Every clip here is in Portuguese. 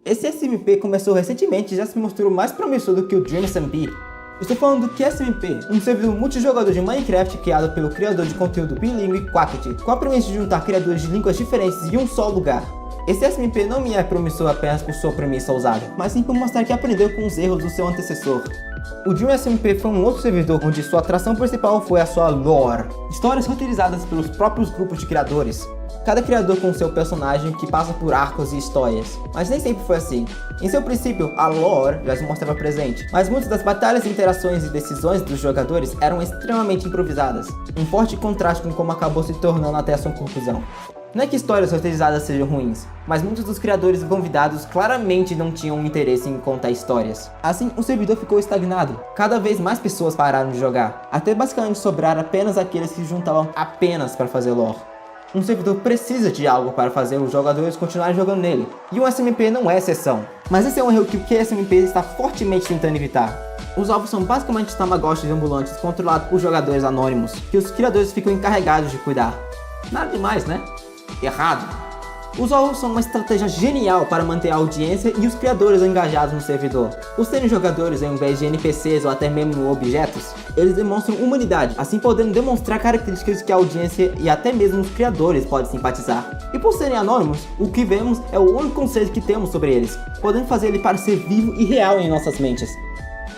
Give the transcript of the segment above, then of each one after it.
Esse SMP começou recentemente e já se mostrou mais promissor do que o Dream SMP. Estou falando do QSMP, um servidor multijogador de Minecraft criado pelo criador de conteúdo bilíngue Quackity, com a premissa de juntar criadores de línguas diferentes em um só lugar. Esse SMP não me é promissor apenas por sua premissa ousada, mas sim por mostrar que aprendeu com os erros do seu antecessor. O Dream SMP foi um outro servidor onde sua atração principal foi a sua lore, histórias roteirizadas pelos próprios grupos de criadores. Cada criador com seu personagem que passa por arcos e histórias, mas nem sempre foi assim. Em seu princípio, a lore já se mostrava presente, mas muitas das batalhas, interações e decisões dos jogadores eram extremamente improvisadas, um forte contraste com como acabou se tornando até a sua conclusão. Não é que histórias roteirizadas sejam ruins, mas muitos dos criadores convidados claramente não tinham interesse em contar histórias. Assim, o servidor ficou estagnado. Cada vez mais pessoas pararam de jogar, até basicamente sobrar apenas aqueles que se juntavam apenas para fazer lore. Um servidor precisa de algo para fazer os jogadores continuarem jogando nele, e o SMP não é exceção. Mas esse é um erro que o QSMP está fortemente tentando evitar. Os alvos são basicamente tamagotchis ambulantes controlados por jogadores anônimos, que os criadores ficam encarregados de cuidar. Nada demais, né? Errado. Os alvos são uma estratégia genial para manter a audiência e os criadores engajados no servidor. Por serem jogadores ao invés de NPCs ou até mesmo objetos, eles demonstram humanidade, assim podendo demonstrar características que a audiência e até mesmo os criadores podem simpatizar. E por serem anônimos, o que vemos é o único conceito que temos sobre eles, podendo fazer ele parecer vivo e real em nossas mentes.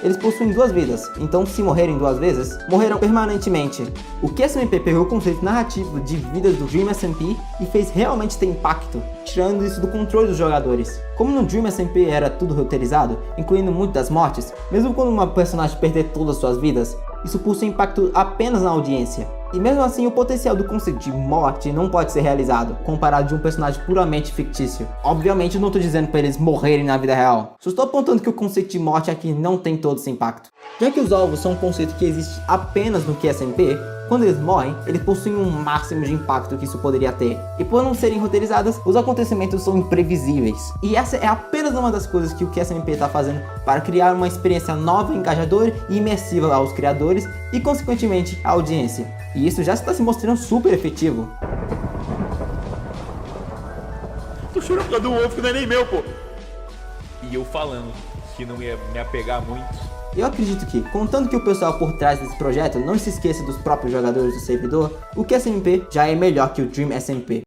Eles possuem duas vidas, então se morrerem duas vezes, morrerão permanentemente. O QSMP pegou o conceito narrativo de vidas do Dream SMP e fez realmente ter impacto, tirando isso do controle dos jogadores. Como no Dream SMP era tudo roteirizado, incluindo muito das mortes, mesmo quando uma personagem perder todas suas vidas, isso possui impacto apenas na audiência. E mesmo assim, o potencial do conceito de morte não pode ser realizado, comparado de um personagem puramente fictício. Obviamente, eu não estou dizendo para eles morrerem na vida real. Só estou apontando que o conceito de morte aqui não tem todo esse impacto. Já que os alvos são um conceito que existe apenas no QSMP, quando eles morrem, eles possuem um máximo de impacto que isso poderia ter. E por não serem roteirizadas, os acontecimentos são imprevisíveis. E essa é apenas uma das coisas que o QSMP está fazendo para criar uma experiência nova, engajadora e imersiva aos criadores e, consequentemente, à audiência. E isso já está se mostrando super efetivo. Tô chorando por causa do ovo que não é nem meu, pô. E eu falando que não ia me apegar muito. Eu acredito que, contando que o pessoal por trás desse projeto não se esqueça dos próprios jogadores do servidor, o QSMP já é melhor que o Dream SMP.